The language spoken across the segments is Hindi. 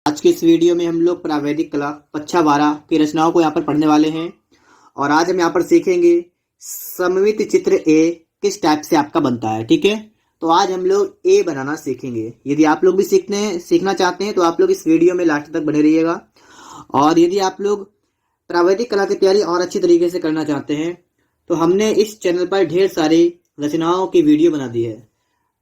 आज के इस वीडियो में हम लोग प्रावैधिक कला कक्षा 12 की रचनाओं को यहाँ पर पढ़ने वाले हैं। और आज हम यहाँ पर सीखेंगे सममित चित्र ए किस टाइप से आपका बनता है। ठीक है, तो आज हम लोग ए बनाना सीखेंगे। यदि आप लोग भी सीखना चाहते हैं तो आप लोग इस वीडियो में लास्ट तक बने रहिएगा। और यदि आप लोग प्रावैधिक कला की तैयारी और अच्छी तरीके से करना चाहते हैं तो हमने इस चैनल पर ढेर सारी रचनाओं की वीडियो बना दी है।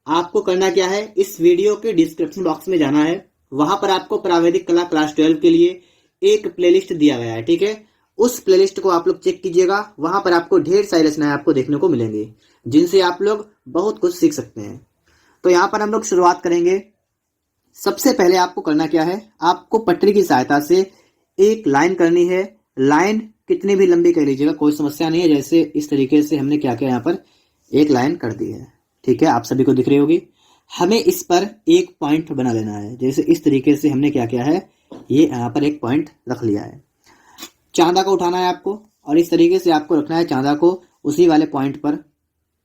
आपको करना क्या है, इस वीडियो के डिस्क्रिप्शन बॉक्स में जाना है, वहां पर आपको प्रावैधिक कला क्लास 12 के लिए एक प्लेलिस्ट दिया गया है। ठीक है, उस प्लेलिस्ट को आप लोग चेक कीजिएगा। वहां पर आपको ढेर सारी रचनाएं आपको देखने को मिलेंगी जिनसे आप लोग बहुत कुछ सीख सकते हैं। तो यहाँ पर हम लोग शुरुआत करेंगे। सबसे पहले आपको करना क्या है, आपको पटरी की सहायता से एक लाइन करनी है। लाइन कितनी भी लंबी कर लीजिएगा, कोई समस्या नहीं है। जैसे इस तरीके से हमने क्या किया, यहाँ पर एक लाइन कर दी है। ठीक है, आप सभी को दिख रही होगी। हमें इस पर एक पॉइंट बना लेना है। जैसे इस तरीके से हमने क्या किया है, ये यहाँ पर एक पॉइंट रख लिया है। चांदा को उठाना है आपको और इस तरीके से आपको रखना है चांदा को उसी वाले पॉइंट पर।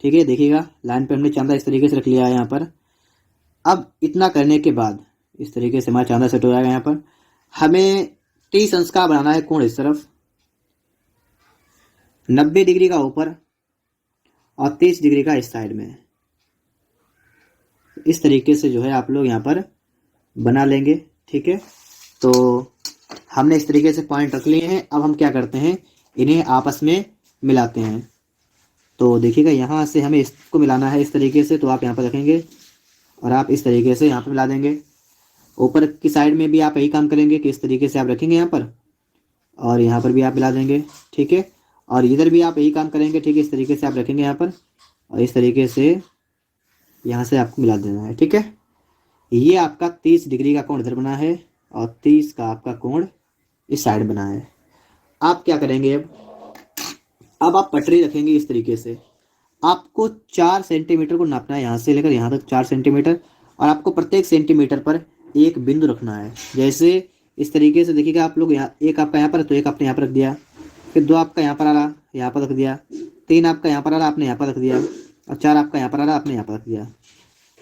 ठीक है, देखिएगा लाइन पे हमने चांदा इस तरीके से रख लिया है यहाँ पर। अब इतना करने के बाद इस तरीके से हमारा चांदा सेट हो जाएगा। यहाँ पर हमें 30 अंश का बनाना है कोण, इस तरफ 90 डिग्री का ऊपर और 30 डिग्री का इस साइड में। इस तरीके से जो है आप लोग यहाँ पर बना लेंगे। ठीक है, तो हमने इस तरीके से पॉइंट रख लिए हैं। अब हम क्या करते हैं, इन्हें आपस में मिलाते हैं। तो देखिएगा यहाँ से हमें इसको मिलाना है इस तरीके से। तो आप यहाँ पर रखेंगे और आप इस तरीके से यहाँ पर मिला देंगे। ऊपर की साइड में भी आप यही काम करेंगे कि इस तरीके से आप रखेंगे यहाँ पर और यहाँ पर भी आप मिला देंगे। ठीक है, और इधर भी आप यही काम करेंगे। ठीक है, इस तरीके से आप रखेंगे यहाँ पर और इस तरीके से यहाँ से आपको मिला देना है। ठीक है, ये आपका 30 डिग्री का कोण इधर बना है और 30 का आपका कोण इस साइड बना है। आप क्या करेंगे, अब आप पटरी रखेंगे इस तरीके से। आपको 4 सेंटीमीटर को नापना है, यहाँ से लेकर यहाँ तक 4 सेंटीमीटर। और आपको प्रत्येक सेंटीमीटर पर एक बिंदु रखना है। जैसे इस तरीके से देखिएगा आप लोग, यहाँ एक आपका यहाँ पर, तो एक आपने यहाँ पर रख दिया। फिर 2 आपका यहाँ पर आ रहा, यहाँ पर रख दिया। 3 आपका यहाँ पर आ रहा, आपने यहाँ पर रख दिया। और 4 आपका यहाँ पर आ रहा, आपने यहाँ पर रख दिया।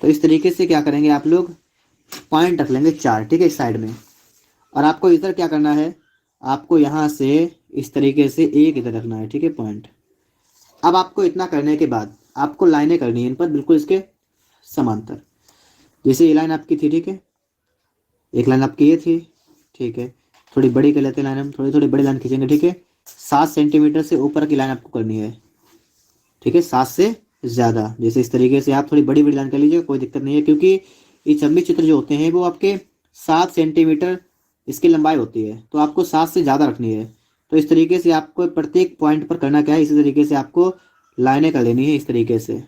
तो इस तरीके से क्या करेंगे, आप लोग पॉइंट रख लेंगे 4। ठीक है, इस साइड में। और आपको इधर क्या करना है, आपको यहाँ से इस तरीके से एक इधर रखना है। ठीक है, पॉइंट। अब आपको इतना करने के बाद आपको लाइनें करनी है इन पर बिल्कुल इसके समांतर। जैसे ये लाइन आपकी थी, ठीक है, एक लाइन आपकी ये थी। ठीक है, थोड़ी बड़ी कर लेते हैं लाइन, हम थोड़ी थोड़ी बड़ी लाइन खींचेंगे। ठीक है, 7 सेंटीमीटर से ऊपर की लाइन आपको करनी है। ठीक है, 7 से ज़्यादा। जैसे इस तरीके से आप थोड़ी बड़ी बड़ी लाइन कर लीजिए, कोई दिक्कत नहीं है, क्योंकि ये सममित चित्र जो होते हैं वो आपके 7 सेंटीमीटर इसकी लंबाई होती है। तो आपको 7 से ज़्यादा रखनी है। तो इस तरीके से आपको प्रत्येक पॉइंट पर करना क्या है, इसी तरीके से आपको लाइनें कर लेनी है इस तरीके से।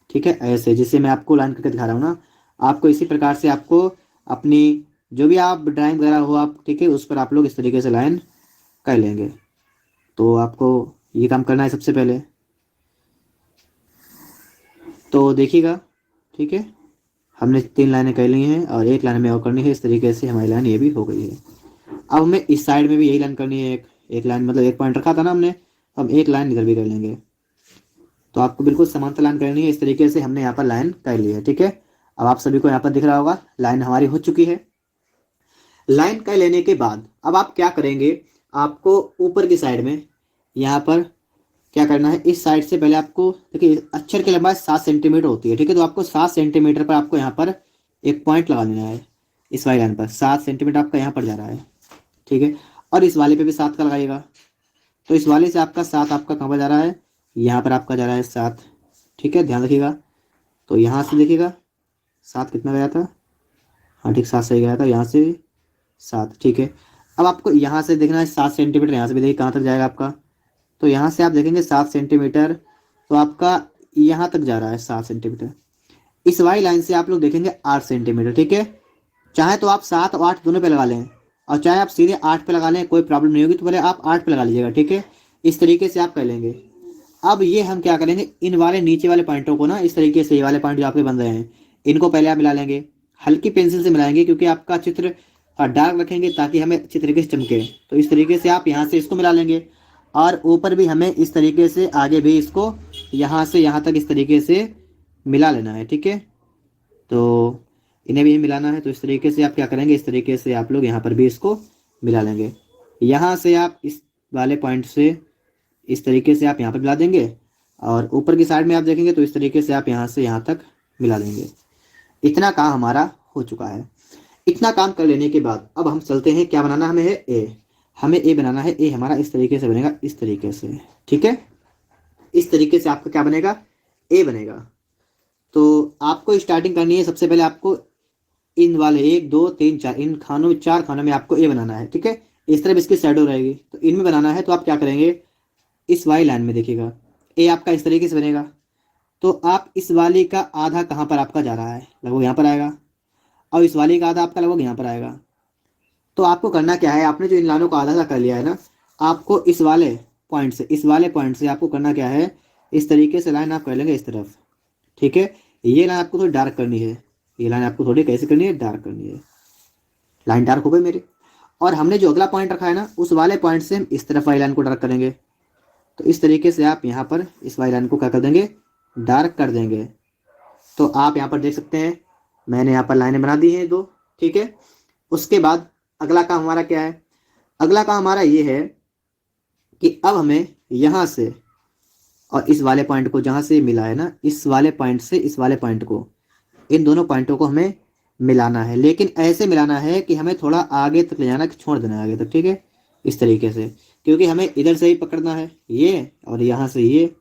ठीक है, ऐसे जिससे मैं आपको लाइन करके दिखा रहा हूँ ना, आपको इसी प्रकार से आपको अपनी जो भी आप ड्राइंग वगैरह हो आप, ठीक है, उस पर आप लोग इस तरीके से लाइन कर लेंगे। तो आपको ये काम करना है सबसे पहले। तो देखिएगा, ठीक है, हमने 3 लाइनें कर ली हैं और एक लाइन में और करनी है। इस तरीके से हमारी लाइन ये भी हो गई है। अब हमें इस साइड में भी यही लाइन करनी है। एक लाइन मतलब एक पॉइंट रखा था ना हमने, हम एक लाइन इधर भी कर लेंगे। तो आपको बिल्कुल समांतर लाइन करनी है। इस तरीके से हमने यहाँ पर लाइन कर ली है। ठीक है, अब आप सभी को यहाँ पर दिख रहा होगा लाइन हमारी हो चुकी है। लाइन कर लेने के बाद अब आप क्या करेंगे, आपको ऊपर की साइड में यहाँ पर क्या करना है, इस साइड से पहले आपको देखिए अक्षर की लंबाई 7 सेंटीमीटर होती है। ठीक है, तो आपको 7 सेंटीमीटर पर आपको यहाँ पर एक पॉइंट लगा लेना है। इस वाली लाइन पर 7 सेंटीमीटर आपका यहाँ पर जा रहा है। ठीक है, और इस वाले पे भी 7 का लगाइएगा। तो इस वाले से आपका 7 आपका कहाँ पर जा रहा है, यहाँ पर आपका जा रहा है 7। ठीक है, ध्यान रखिएगा। तो यहाँ से देखिएगा 7 कितना गया था, हाँ ठीक 7 सही गया था, यहाँ से 7। ठीक है, अब आपको यहाँ से देखना है 7 सेंटीमीटर, यहाँ से भी देखिए कहाँ तक जाएगा आपका। तो यहाँ से आप देखेंगे 7 सेंटीमीटर, तो आपका यहाँ तक जा रहा है 7 सेंटीमीटर। इस वाली लाइन से आप लोग देखेंगे 8 सेंटीमीटर। ठीक है, चाहे तो आप 7 और 8 दोनों पे लगा लें और चाहे आप सीधे 8 पे लगा लें, कोई प्रॉब्लम नहीं होगी। तो पहले आप 8 पे लगा लीजिएगा। ठीक है, इस तरीके से आप कर लेंगे। अब ये हम क्या करेंगे, इन वाले नीचे वाले पॉइंटों को ना इस तरीके से, ये वाले पॉइंट जो आपके बन रहे हैं इनको पहले आप मिला लेंगे। हल्की पेंसिल से मिलाएंगे क्योंकि आपका चित्र डार्क रखेंगे ताकि हमें अच्छी तरीके से चमके। तो इस तरीके से आप यहाँ से इसको मिला लेंगे और ऊपर भी हमें इस तरीके से आगे भी इसको यहाँ से यहाँ तक इस तरीके से मिला लेना है। ठीक है, तो इन्हें भी मिलाना है। तो इस तरीके से आप क्या करेंगे, इस तरीके से आप लोग यहाँ पर भी इसको मिला लेंगे। यहाँ से आप इस वाले पॉइंट से इस तरीके से आप यहाँ पर मिला देंगे, और ऊपर की साइड में आप देखेंगे तो इस तरीके से आप यहाँ से यहाँ तक मिला देंगे। इतना काम हमारा हो चुका है। इतना काम कर लेने के बाद अब हम चलते हैं, क्या बनाना हमें है, ए। हमें ए बनाना है। ए हमारा इस तरीके से बनेगा, इस तरीके से, ठीक है। इस तरीके से आपका क्या बनेगा, ए बनेगा। तो आपको स्टार्टिंग करनी है, सबसे पहले आपको इन वाले 1 2 3 4 इन खानों में, 4 खानों में आपको ए बनाना है, ठीक है। इस तरफ इसकी शैडो रहेगी, तो इनमें बनाना है। तो आप क्या करेंगे, इस वाली लाइन में देखिएगा ए आपका इस तरीके से बनेगा। तो आप इस वाली का आधा कहाँ पर आपका जा रहा है, लगभग यहाँ पर आएगा, और इस वाली का आधा आपका लगभग यहाँ पर आएगा। तो आपको करना क्या है, आपने जो इन लाइनों का आधा आधा कर लिया है ना, आपको इस वाले पॉइंट से, इस वाले पॉइंट से आपको करना क्या है, इस तरीके से लाइन आप कर लेंगे इस तरफ, ठीक है। ये लाइन आपको थोड़ी डार्क करनी है, ये लाइन आपको थोड़ी कैसे करनी है, डार्क करनी है। लाइन डार्क हो गई मेरी। और हमने जो अगला पॉइंट रखा है ना, उस वाले पॉइंट से हम इस तरफ वाली लाइन को डार्क करेंगे। तो इस तरीके से आप यहाँ पर इस वाली लाइन को क्या कर देंगे, डार्क कर देंगे। तो आप यहाँ पर देख सकते हैं मैंने यहाँ पर लाइनें बना दी हैं 2, ठीक है। उसके बाद अगला काम हमारा क्या है, अगला काम हमारा ये है कि अब हमें यहाँ से और इस वाले पॉइंट को जहाँ से मिला है ना, इस वाले पॉइंट से इस वाले पॉइंट को, इन दोनों पॉइंटों को हमें मिलाना है। लेकिन ऐसे मिलाना है कि हमें थोड़ा आगे तक ले जाना, कि छोड़ देना है आगे तक, ठीक है, इस तरीके से। क्योंकि हमें इधर से ही पकड़ना है ये, और यहाँ से ये,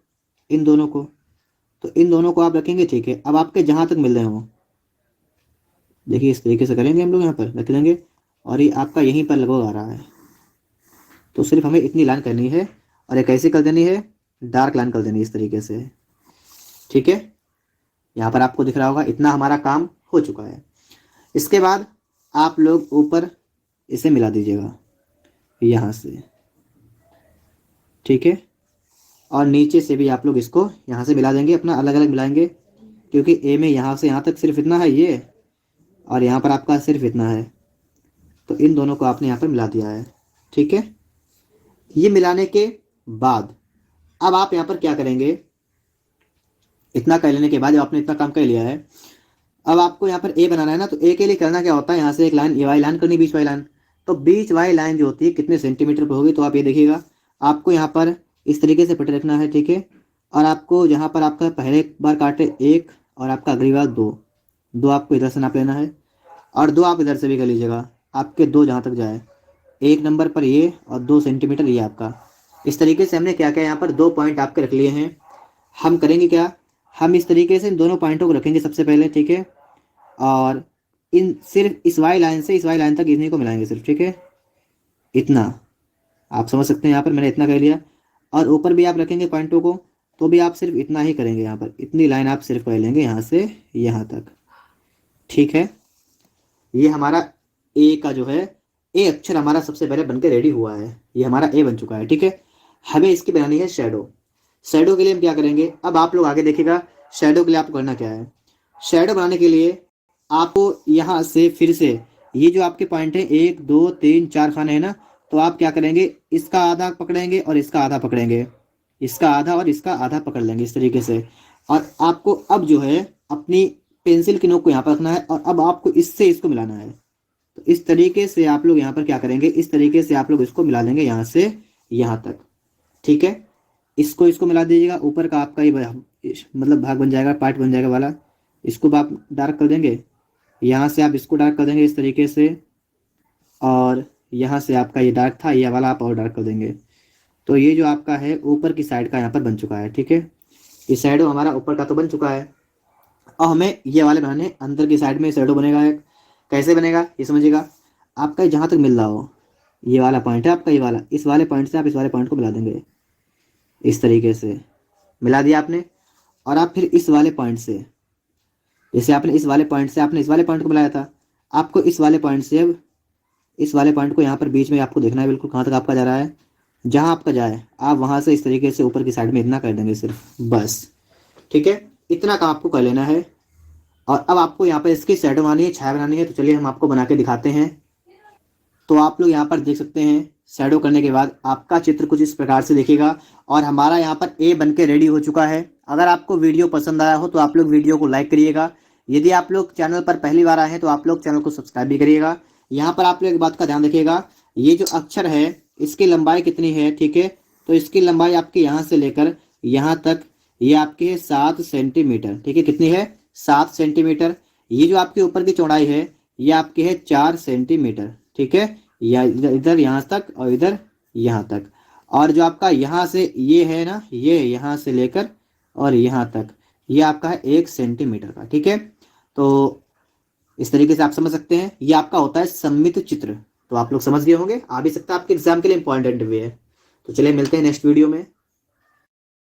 इन दोनों को। तो इन दोनों को आप रखेंगे, ठीक है। अब आपके जहाँ तक मिल रहे हो, देखिए इस तरीके से करेंगे हम लोग, यहाँ पर रख देंगे, और ये आपका यहीं पर लगभग आ रहा है। तो सिर्फ हमें इतनी लाइन करनी है, और एक ऐसी कर देनी है, डार्क लाइन कर देनी है इस तरीके से, ठीक है। यहाँ पर आपको दिख रहा होगा, इतना हमारा काम हो चुका है। इसके बाद आप लोग ऊपर इसे मिला दीजिएगा यहाँ से, ठीक है। और नीचे से भी आप लोग इसको यहाँ से मिला देंगे, अपना अलग अलग मिलाएंगे, क्योंकि ए में यहाँ से यहाँ तक सिर्फ इतना है ये, और यहाँ पर आपका सिर्फ इतना है। तो इन दोनों को आपने यहाँ पर मिला दिया है, ठीक है। ये मिलाने के बाद अब आप यहाँ पर क्या करेंगे, इतना कर लेने के बाद जब आपने इतना काम कर लिया है, अब आपको यहाँ पर ए बनाना है ना। तो ए के लिए करना क्या होता है, यहाँ से एक लाइन, ये वाली लाइन करनी, बीच वाली लाइन। तो बीच वाली लाइन जो होती है कितने सेंटीमीटर पर होगी, तो आप ये देखिएगा, आपको यहाँ पर इस तरीके से पट रखना है, ठीक है। और आपको जहाँ पर आपका पहले बार काटे 1, और आपका अगली बार 2 आपको इधर से नाप लेना है, और 2 आप इधर से भी कर लीजिएगा, आपके 2 जहाँ तक जाए, 1 नंबर पर ये, और 2 सेंटीमीटर ये आपका। इस तरीके से हमने क्या क्या यहाँ पर 2 पॉइंट आपके रख लिए हैं। हम करेंगे क्या, हम इस तरीके से इन दोनों पॉइंटों को रखेंगे सबसे पहले, ठीक है। और इन सिर्फ इस वाई लाइन से इस वाई लाइन तक इन्हीं को मिलाएंगे सिर्फ, ठीक है। इतना आप समझ सकते हैं, यहाँ पर मैंने इतना कर लिया। और ऊपर भी आप रखेंगे पॉइंटों को, तो भी आप सिर्फ इतना ही करेंगे, यहाँ पर इतनी लाइन आप सिर्फ कर लेंगे यहाँ से यहाँ तक, ठीक है। ये हमारा ए का जो है, ए अक्षर हमारा सबसे पहले बनकर रेडी हुआ है, ये हमारा ए बन चुका है, ठीक है। हमें इसकी बनानी है शैडो। शैडो के लिए हम क्या करेंगे, अब आप लोग आगे देखिएगा, शैडो के लिए आपको करना क्या है। शैडो बनाने के लिए आपको यहाँ से फिर से ये जो आपके पॉइंट है 1 2 3 4 खाने हैं ना, तो आप क्या करेंगे, इसका आधा पकड़ेंगे और इसका आधा पकड़ेंगे, इसका आधा और इसका आधा पकड़ लेंगे इस तरीके से। और आपको अब जो है अपनी पेंसिल की नोक को यहाँ पर रखना है, और अब आपको इससे इसको मिलाना है। तो इस तरीके से आप लोग यहाँ पर क्या करेंगे, इस तरीके से आप लोग इसको मिला लेंगे यहाँ से यहाँ तक, ठीक है। इसको मिला दीजिएगा, ऊपर का आपका ये मतलब भाग बन जाएगा, पार्ट बन जाएगा वाला, इसको आप डार्क कर देंगे। यहाँ से आप इसको डार्क कर देंगे इस तरीके से, और यहाँ से आपका ये डार्क था, ये वाला आप और डार्क कर देंगे। तो ये जो आपका है ऊपर की साइड का यहाँ पर बन चुका है, ठीक है। ये शैडो हमारा ऊपर का तो बन चुका है। और हमें ये वाले बनाने, अंदर की साइड में शैडो बनेगा एक। कैसे बनेगा ये समझिएगा, आपका जहाँ तक मिल रहा हो, ये वाला पॉइंट है आपका, ये वाला, इस वाले पॉइंट से आप इस वाले पॉइंट को मिला देंगे इस तरीके से, मिला दिया आपने। और आप फिर इस वाले पॉइंट से, जैसे आपने इस वाले पॉइंट से आपने इस वाले पॉइंट को मिलाया था, आपको इस वाले पॉइंट से अब इस वाले पॉइंट को यहाँ पर बीच में आपको देखना है बिल्कुल कहाँ तक आपका जा रहा है। जहाँ आपका जाए आप वहाँ से इस तरीके से ऊपर की साइड में इतना कर देंगे सिर्फ, बस, ठीक है। इतना काम आपको कर लेना है। और अब आपको यहाँ पर इसकी शैडो बनानी है, छाया बनानी है। तो चलिए हम आपको बना के दिखाते हैं। तो आप लोग यहाँ पर देख सकते हैं, शैडो करने के बाद आपका चित्र कुछ इस प्रकार से दिखेगा। और हमारा यहाँ पर ए बन के रेडी हो चुका है। अगर आपको वीडियो पसंद आया हो तो आप लोग वीडियो को लाइक करिएगा, यदि आप लोग चैनल पर पहली बार आए हैं तो आप लोग चैनल को सब्सक्राइब भी करिएगा। यहाँ पर आप लोग एक बात का ध्यान रखिएगा, ये जो अक्षर है इसकी लंबाई कितनी है, ठीक है। तो इसकी लंबाई आपके यहाँ से लेकर यहाँ तक ये आपकी है 7 सेंटीमीटर, ठीक है। कितनी है? 7 सेंटीमीटर। ये जो आपके ऊपर की चौड़ाई है ये आपकी है 4 सेंटीमीटर, ठीक है। या इधर यहाँ तक और इधर यहाँ तक। और जो आपका यहाँ से ये है ना, ये यहाँ से लेकर और यहाँ तक ये आपका है 1 सेंटीमीटर का, ठीक है। तो इस तरीके से आप समझ सकते हैं, ये आपका होता है सममित चित्र। तो आप लोग समझ गए होंगे, आ भी सकता है आपके एग्जाम के लिए इंपॉर्टेंट भी है। तो चलिए मिलते हैं नेक्स्ट वीडियो में।